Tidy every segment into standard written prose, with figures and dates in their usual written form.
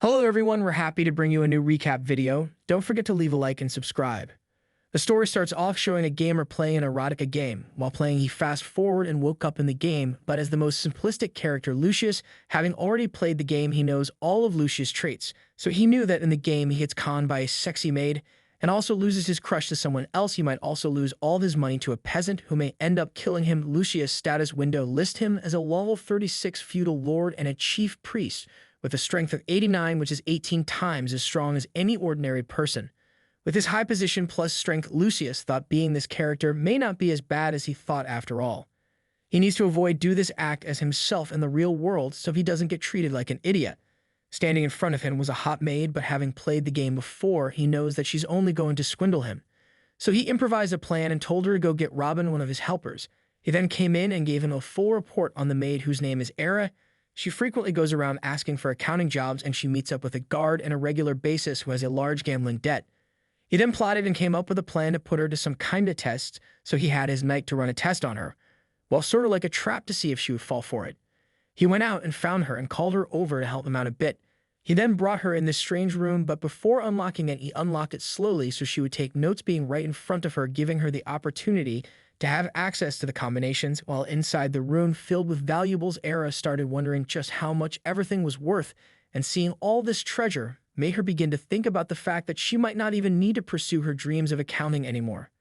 Hello everyone, we're happy to bring you a new recap video. Don't forget to leave a like and subscribe. The story starts off showing a gamer playing an erotica game. While playing, he fast forward and woke up in the game, but as the most simplistic character, Lucius, having already played the game, he knows all of Lucius' traits. So he knew that in the game he gets conned by a sexy maid and also loses his crush to someone else. He might also lose all of his money to a peasant who may end up killing him. Lucius' status window lists him as a level 36 feudal lord and a chief priest, with a strength of 89, which is 18 times as strong as any ordinary person. With his high position plus strength, Lucius thought being this character may not be as bad as he thought after all. He needs to do this act as himself in the real world so he doesn't get treated like an idiot. Standing in front of him was a hot maid, but having played the game before, he knows that she's only going to swindle him. So he improvised a plan and told her to go get Robin, one of his helpers. He then came in and gave him a full report on the maid, whose name is Era. She frequently goes around asking for accounting jobs, and she meets up with a guard on a regular basis who has a large gambling debt. He then plotted and came up with a plan to put her to some kind of tests, so he had his knight to run a test on her, well, sort of like a trap to see if she would fall for it. He went out and found her and called her over to help him out a bit. He then brought her in this strange room, but before unlocking it, he unlocked it slowly so she would take notes, being right in front of her, giving her the opportunity to have access to the combinations. While inside the room filled with valuables, Era started wondering just how much everything was worth, and seeing all this treasure made her begin to think about the fact that she might not even need to pursue her dreams of accounting anymore.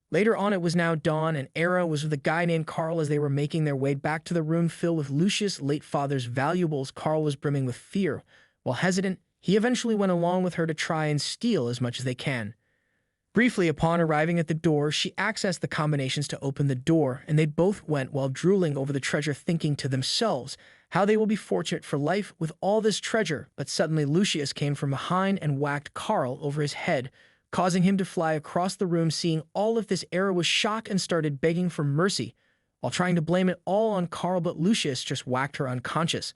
Later on, it was now dawn, and Era was with a guy named Carl. As they were making their way back to the room filled with Lucius' late father's valuables, Carl was brimming with fear. While hesitant, he eventually went along with her to try and steal as much as they can. Briefly, upon arriving at the door, she accessed the combinations to open the door, and they both went while drooling over the treasure, thinking to themselves how they will be fortunate for life with all this treasure. But suddenly Lucius came from behind and whacked Carl over his head, causing him to fly across the room. Seeing all of this, Era was shocked and started begging for mercy, while trying to blame it all on Carl, but Lucius just whacked her unconscious.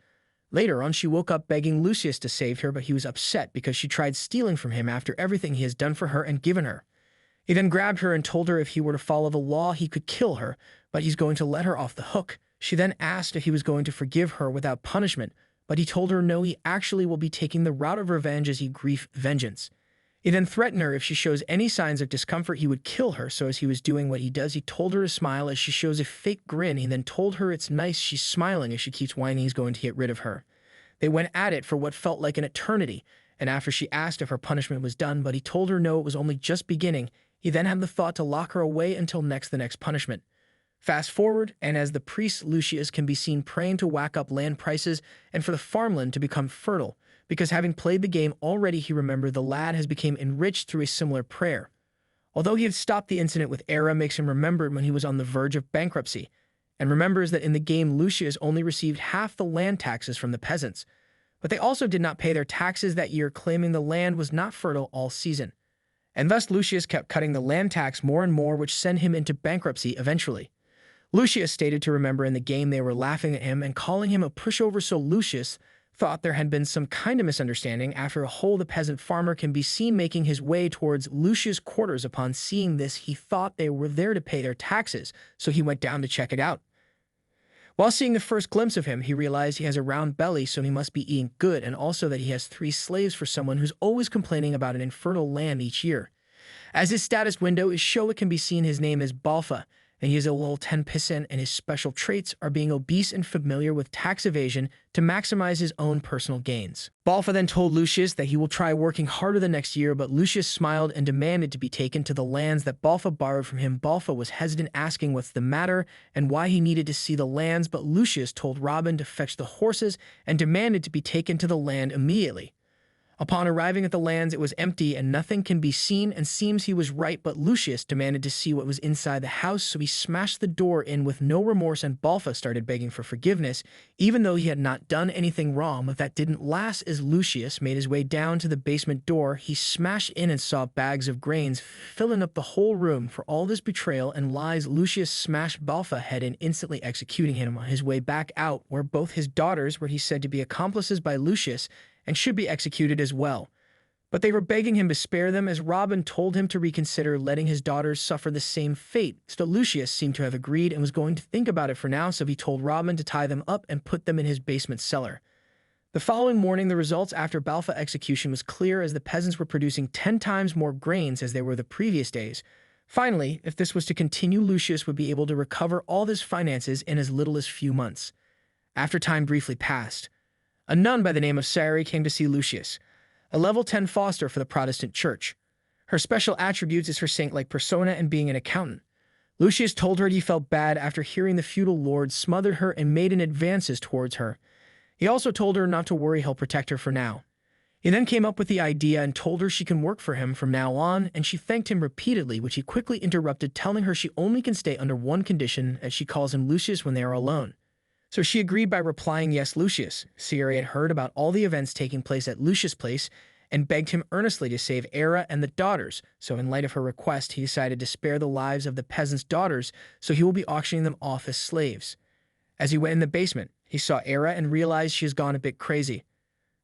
Later on, she woke up begging Lucius to save her, but he was upset because she tried stealing from him after everything he has done for her and given her. He then grabbed her and told her if he were to follow the law, he could kill her, but he's going to let her off the hook. She then asked if he was going to forgive her without punishment, but he told her no, he actually will be taking the route of revenge as he grief vengeance. He then threatened her if she shows any signs of discomfort, he would kill her. So as he was doing what he does, he told her to smile as she shows a fake grin. He then told her it's nice she's smiling as she keeps whining he's going to get rid of her. They went at it for what felt like an eternity, and after she asked if her punishment was done, but he told her no, it was only just beginning, he then had the thought to lock her away until the next punishment. Fast forward, and as the priest Lucius can be seen praying to whack up land prices and for the farmland to become fertile, because having played the game already, he remembered the lad has become enriched through a similar prayer. Although he had stopped the incident with Era, makes him remember when he was on the verge of bankruptcy, and remembers that in the game Lucius only received half the land taxes from the peasants, but they also did not pay their taxes that year, claiming the land was not fertile all season. And thus Lucius kept cutting the land tax more and more, which sent him into bankruptcy eventually. Lucius stated to remember in the game they were laughing at him and calling him a pushover, so Lucius thought there had been some kind of misunderstanding. After a hole, the peasant farmer can be seen making his way towards Lucius' quarters. Upon seeing this, he thought they were there to pay their taxes, so he went down to check it out. While seeing the first glimpse of him, he realized he has a round belly, so he must be eating good, and also that he has 3 slaves for someone who's always complaining about an infertile land each year. As his status window is shown, it can be seen his name is Balfa, and he is a level 10 peasant, and his special traits are being obese and familiar with tax evasion to maximize his own personal gains. Balfa then told Lucius that he will try working harder the next year, but Lucius smiled and demanded to be taken to the lands that Balfa borrowed from him. Balfa was hesitant, asking what's the matter and why he needed to see the lands, but Lucius told Robin to fetch the horses and demanded to be taken to the land immediately. Upon arriving at the lands, it was empty and nothing can be seen, and seems he was right, but Lucius demanded to see what was inside the house, so he smashed the door in with no remorse, and Balfa started begging for forgiveness, even though he had not done anything wrong. But that didn't last. As Lucius made his way down to the basement door, he smashed in and saw bags of grains filling up the whole room. For all this betrayal and lies, Lucius smashed Balfa head in, instantly executing him. On his way back out, where both his daughters were he said to be accomplices by Lucius, and should be executed as well. But they were begging him to spare them, as Robin told him to reconsider letting his daughters suffer the same fate. So Lucius seemed to have agreed and was going to think about it for now, so he told Robin to tie them up and put them in his basement cellar. The following morning, the results after Balfa execution was clear as the peasants were producing 10 times more grains as they were the previous days. Finally, if this was to continue, Lucius would be able to recover all his finances in as little as few months. After time briefly passed, a nun by the name of Siri came to see Lucius, a level 10 foster for the Protestant Church. Her special attributes is her saint-like persona and being an accountant. Lucius told her he felt bad after hearing the feudal lord smothered her and made an advances towards her. He also told her not to worry, he'll protect her for now. He then came up with the idea and told her she can work for him from now on, and she thanked him repeatedly, which he quickly interrupted, telling her she only can stay under one condition, as she calls him Lucius when they are alone. So she agreed by replying, "Yes, Lucius." Siri had heard about all the events taking place at Lucius' place and begged him earnestly to save Era and the daughters, so in light of her request, he decided to spare the lives of the peasants' daughters, so he will be auctioning them off as slaves. As he went in the basement, he saw Era and realized she has gone a bit crazy.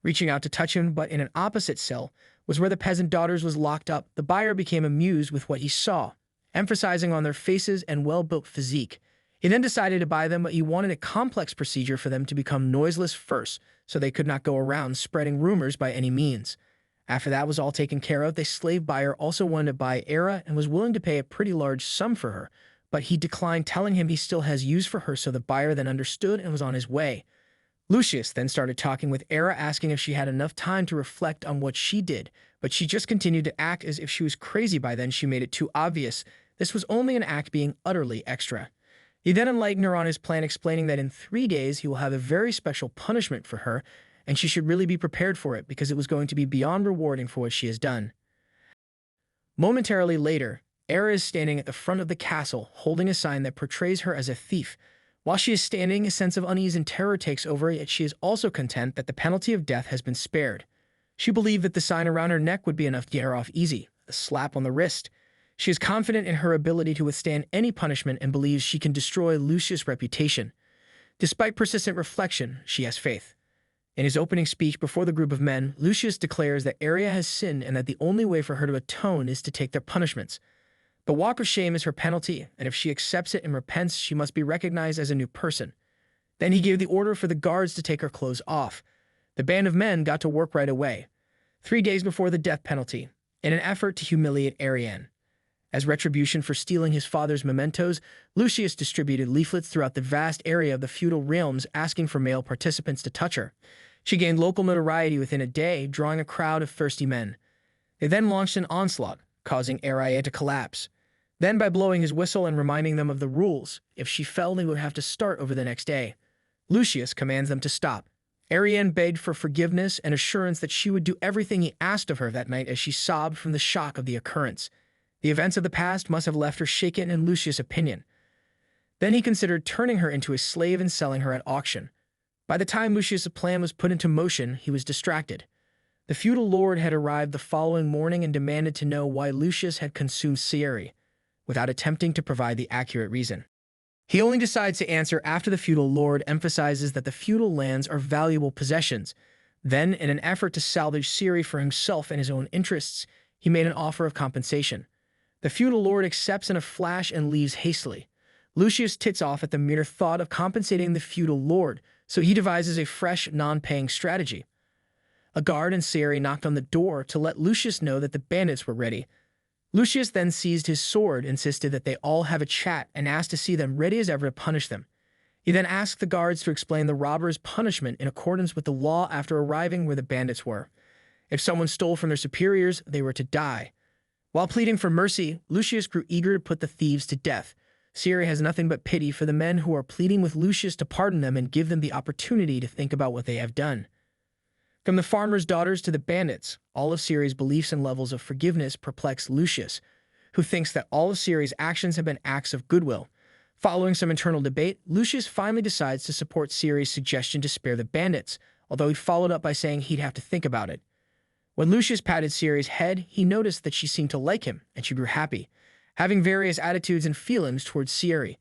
Reaching out to touch him, but in an opposite cell, was where the peasant daughters was locked up. The buyer became amused with what he saw, emphasizing on their faces and well-built physique. He then decided to buy them, but he wanted a complex procedure for them to become noiseless first, so they could not go around spreading rumors by any means. After that was all taken care of, the slave buyer also wanted to buy Era and was willing to pay a pretty large sum for her, but he declined, telling him he still has use for her, so the buyer then understood and was on his way. Lucius then started talking with Era, asking if she had enough time to reflect on what she did, but she just continued to act as if she was crazy. By then she made it too obvious. This was only an act being utterly extra. He then enlightened her on his plan, explaining that in 3 days he will have a very special punishment for her, and she should really be prepared for it because it was going to be beyond rewarding for what she has done. Momentarily later, Era is standing at the front of the castle, holding a sign that portrays her as a thief. While she is standing, a sense of unease and terror takes over, yet she is also content that the penalty of death has been spared. She believed that the sign around her neck would be enough to get her off easy, a slap on the wrist. She is confident in her ability to withstand any punishment and believes she can destroy Lucius' reputation. Despite persistent reflection, she has faith. In his opening speech before the group of men, Lucius declares that Arya has sinned and that the only way for her to atone is to take their punishments. The walk of shame is her penalty, and if she accepts it and repents, she must be recognized as a new person. Then he gave the order for the guards to take her clothes off. The band of men got to work right away, 3 days before the death penalty, in an effort to humiliate Ariane. As retribution for stealing his father's mementos, Lucius distributed leaflets throughout the vast area of the feudal realms asking for male participants to touch her. She gained local notoriety within a day, drawing a crowd of thirsty men. They then launched an onslaught, causing Araya to collapse. Then, by blowing his whistle and reminding them of the rules, if she fell, they would have to start over the next day. Lucius commands them to stop. Ariane begged for forgiveness and assurance that she would do everything he asked of her that night as she sobbed from the shock of the occurrence. The events of the past must have left her shaken in Lucius' opinion. Then he considered turning her into a slave and selling her at auction. By the time Lucius' plan was put into motion, he was distracted. The feudal lord had arrived the following morning and demanded to know why Lucius had consumed Siri, without attempting to provide the accurate reason. He only decides to answer after the feudal lord emphasizes that the feudal lands are valuable possessions. Then, in an effort to salvage Siri for himself and his own interests, he made an offer of compensation. The feudal lord accepts in a flash and leaves hastily. Lucius tits off at the mere thought of compensating the feudal lord, so he devises a fresh, non-paying strategy. A guard and Siri knocked on the door to let Lucius know that the bandits were ready. Lucius then seized his sword, insisted that they all have a chat, and asked to see them ready as ever to punish them. He then asked the guards to explain the robbers' punishment in accordance with the law after arriving where the bandits were. If someone stole from their superiors, they were to die. While pleading for mercy, Lucius grew eager to put the thieves to death. Siri has nothing but pity for the men who are pleading with Lucius to pardon them and give them the opportunity to think about what they have done. From the farmers' daughters to the bandits, all of Siri's beliefs and levels of forgiveness perplex Lucius, who thinks that all of Siri's actions have been acts of goodwill. Following some internal debate, Lucius finally decides to support Siri's suggestion to spare the bandits, although he followed up by saying he'd have to think about it. When Lucius patted Siri's head, he noticed that she seemed to like him, and she grew happy, having various attitudes and feelings towards Siri.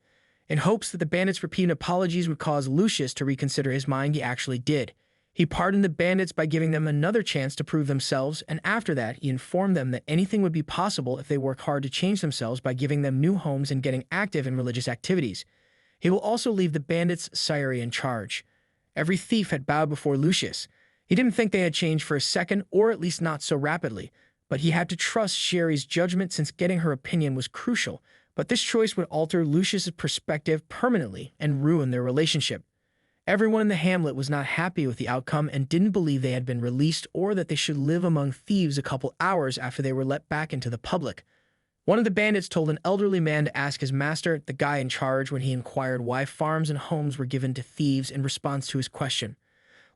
In hopes that the bandits' repeated apologies would cause Lucius to reconsider his mind, he actually did. He pardoned the bandits by giving them another chance to prove themselves, and after that, he informed them that anything would be possible if they work hard to change themselves by giving them new homes and getting active in religious activities. He will also leave the bandits' Siri in charge. Every thief had bowed before Lucius, He didn't think they had changed for a second, or at least not so rapidly, but he had to trust Sherry's judgment since getting her opinion was crucial. But this choice would alter Lucius's perspective permanently and ruin their relationship. Everyone in the hamlet was not happy with the outcome and didn't believe they had been released or that they should live among thieves a couple hours after they were let back into the public. One of the bandits told an elderly man to ask his master, the guy in charge, when he inquired why farms and homes were given to thieves in response to his question.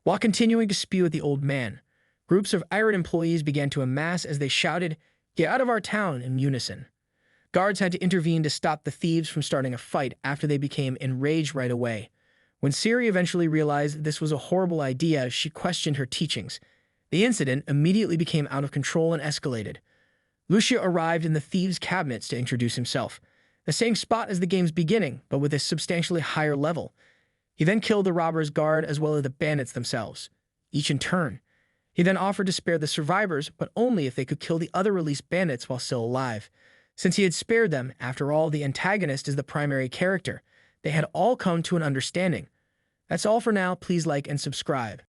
While continuing to spew at the old man, groups of irate employees began to amass as they shouted, "Get out of our town," in unison. Guards had to intervene to stop the thieves from starting a fight after they became enraged right away. When Siri eventually realized this was a horrible idea, she questioned her teachings. The incident immediately became out of control and escalated. Lucia arrived in the thieves' cabinets to introduce himself, the same spot as the game's beginning, but with a substantially higher level. He then killed the robbers' guard as well as the bandits themselves, each in turn. He then offered to spare the survivors, but only if they could kill the other released bandits while still alive. Since he had spared them, after all, the antagonist is the primary character. They had all come to an understanding. That's all for now. Please like and subscribe.